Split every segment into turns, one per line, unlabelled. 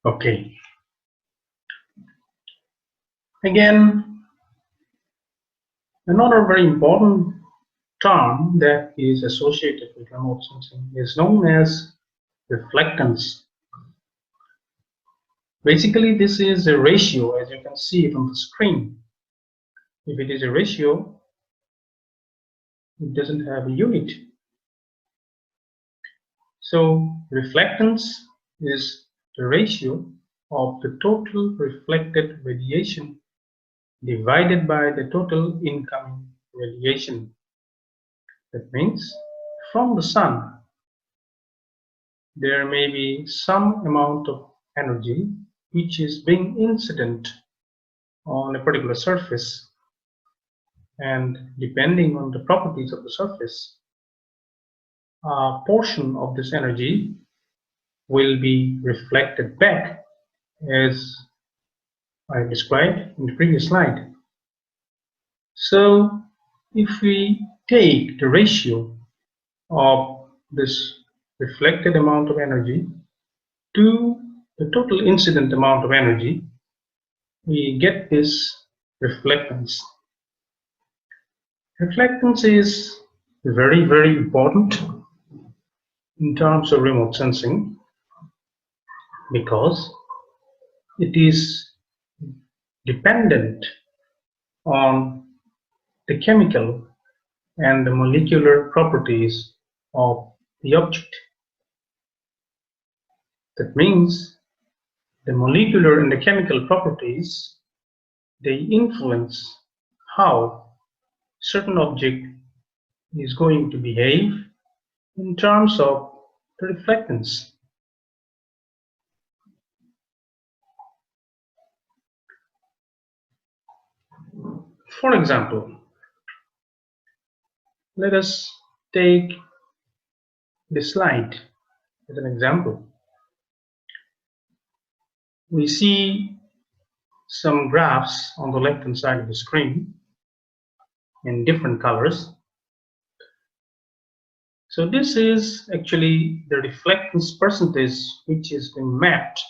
Okay. Again, another very important term that is associated with remote sensing is known as reflectance. Basically, this is a ratio, as you can see it on the screen. If it is a ratio, it doesn't have a unit. So reflectance is the ratio of the total reflected radiation divided by the total incoming radiation. That means from the sun, there may be some amount of energy which is being incident on a particular surface, and depending on the properties of the surface, a portion of this energy will be reflected back, as I described in the previous slide. So if we take the ratio of this reflected amount of energy to the total incident amount of energy, we get this reflectance. Reflectance is very, very important in terms of remote sensing because it is dependent on the chemical and the molecular properties of the object. That means the molecular and the chemical properties, they influence how certain object is going to behave in terms of the reflectance. For example, let us take this slide as an example. We see some graphs on the left hand side of the screen in different colors. So this is actually the reflectance percentage which is being mapped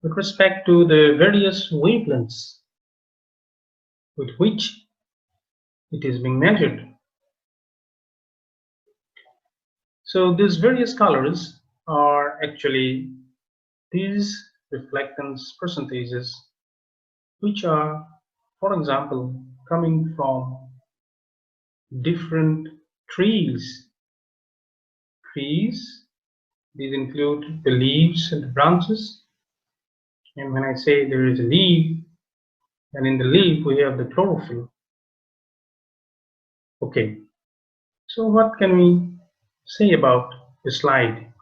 with respect to the various wavelengths with which it is being measured. So these various colors are actually these reflectance percentages which are, for example, coming from different trees. These include the leaves and the branches. And when I say there is a leaf, and in the leaf we have the chlorophyll. Okay, so what can we say about the slide?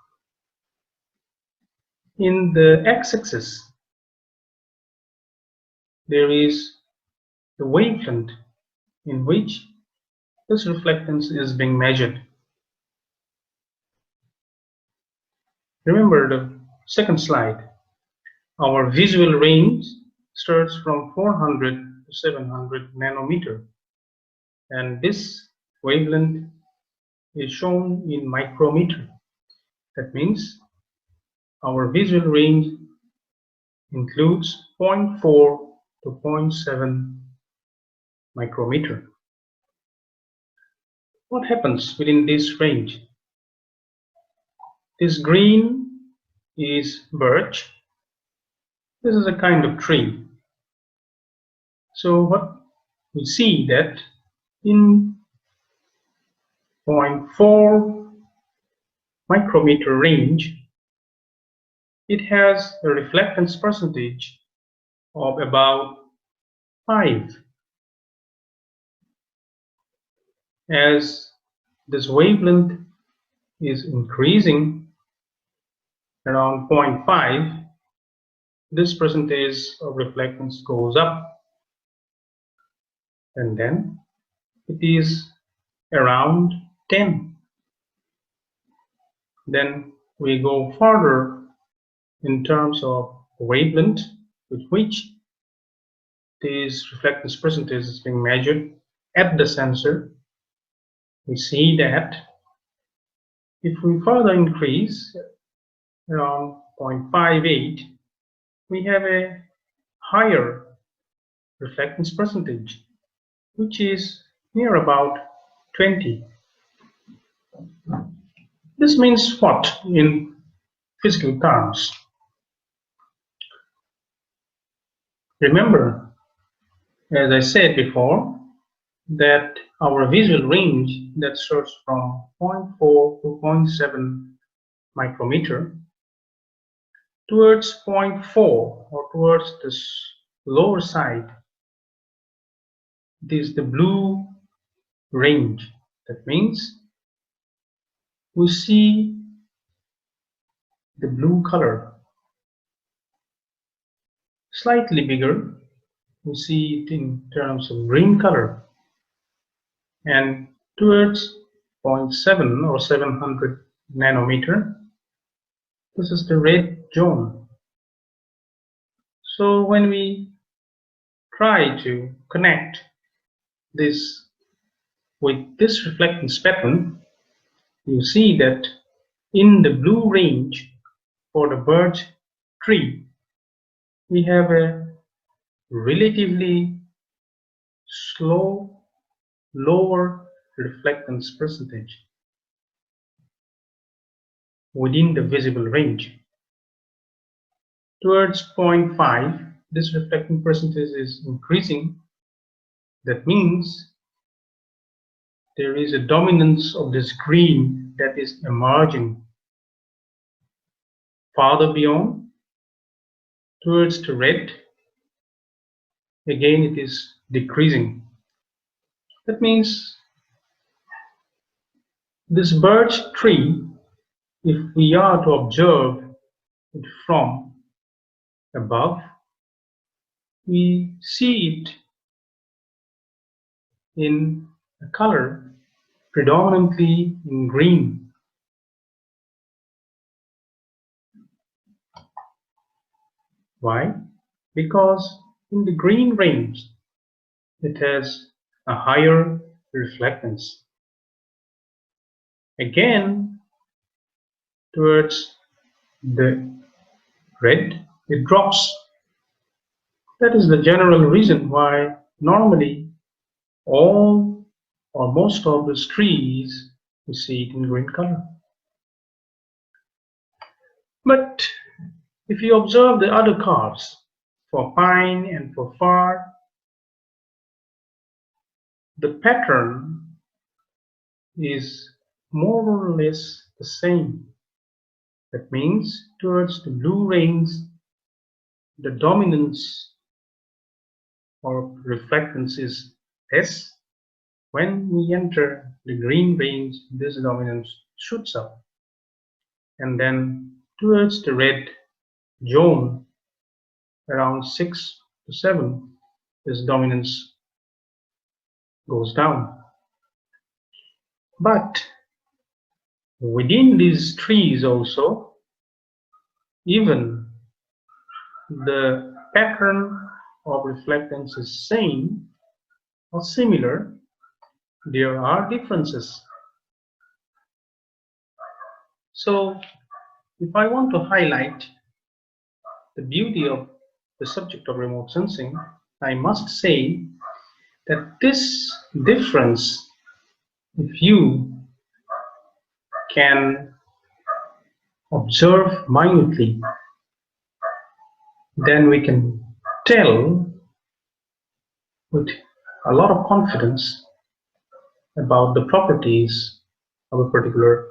In the x-axis, there is the wavelength in which this reflectance is being measured. Remember the second slide. Our visual range starts from 400 to 700 nanometer, and this wavelength is shown in micrometer. That means our visual range includes 0.4 to 0.7 micrometer. What happens within this range? This green is birch. This is a kind of tree. So what we see that in 0.4 micrometer range, it has a reflectance percentage of about 5. As this wavelength is increasing around 0.5, this percentage of reflectance goes up, and then it is around 10. Then we go further in terms of wavelength with which this reflectance percentage is being measured at the sensor. We see that if we further increase around 0.58, we have a higher reflectance percentage, which is near about 20. This means what in physical terms? Remember, as I said before, that our visual range that starts from 0.4 to 0.7 micrometer towards 0.4 or towards the lower side, this is the blue range. That means we see the blue color slightly bigger. We see it in terms of green color, and towards 0.7 or 700 nanometer, this is the red zone. So when we try to connect this with this reflectance pattern, you see that in the blue range for the birch tree, we have a relatively slow, lower reflectance percentage within the visible range. Towards 0.5, this reflecting percentage is increasing. That means there is a dominance of this green that is emerging. Farther beyond, towards the red, again it is decreasing. That means this birch tree, if we are to observe it from above, we see it in a color predominantly in green. Why? Because in the green range, it has a higher reflectance. Again, towards the red, it drops. That is the general reason why normally all or most of the trees we see it in green color. But if you observe the other curves for pine and for fir, the pattern is more or less the same. That means towards the blue range, the dominance or reflectance is less. When we enter the green range, this dominance shoots up. And then towards the red zone, around 6 to 7, this dominance goes down. But within these trees also, even the pattern of reflectance is same or similar, there are differences. So if I want to highlight the beauty of the subject of remote sensing, I must say that this difference, if you can observe minutely, then we can tell with a lot of confidence about the properties of a particular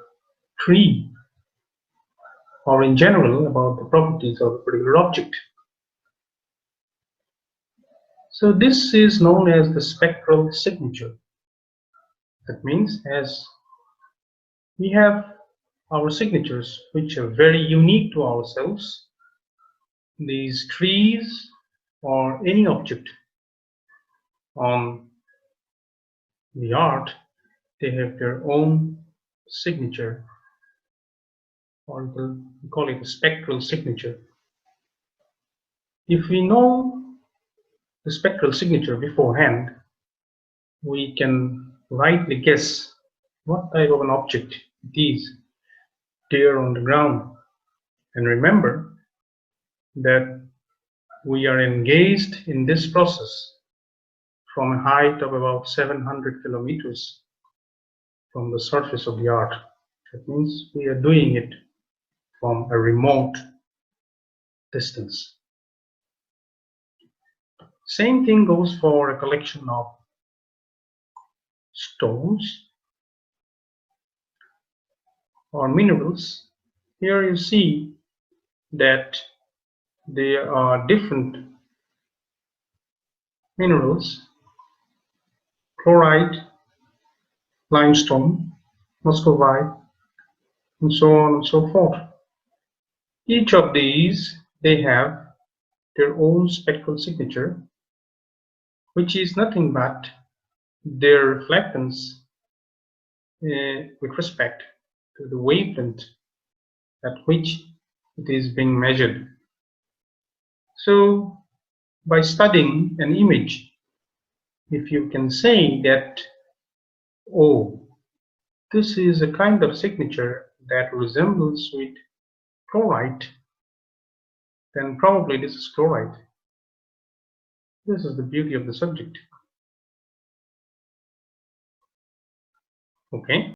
tree, or in general about the properties of a particular object. So this is known as the spectral signature. That means as we have our signatures which are very unique to ourselves, these trees or any object on the art, they have their own signature, or we call it a spectral signature. If we know the spectral signature beforehand, we can rightly guess what type of an object it is there on the ground. And remember that we are engaged in this process from a height of about 700 kilometers from the surface of the Earth. That means we are doing it from a remote distance. Same thing goes for a collection of stones or minerals. Here you see that there are different minerals: chlorite, limestone, muscovite, and so on and so forth. Each of these, they have their own spectral signature, which is nothing but their reflectance with respect to the wavelength at which it is being measured. So by studying an image, if you can say that, oh, this is a kind of signature that resembles with chlorite, then probably this is chlorite. This is the beauty of the subject. Okay.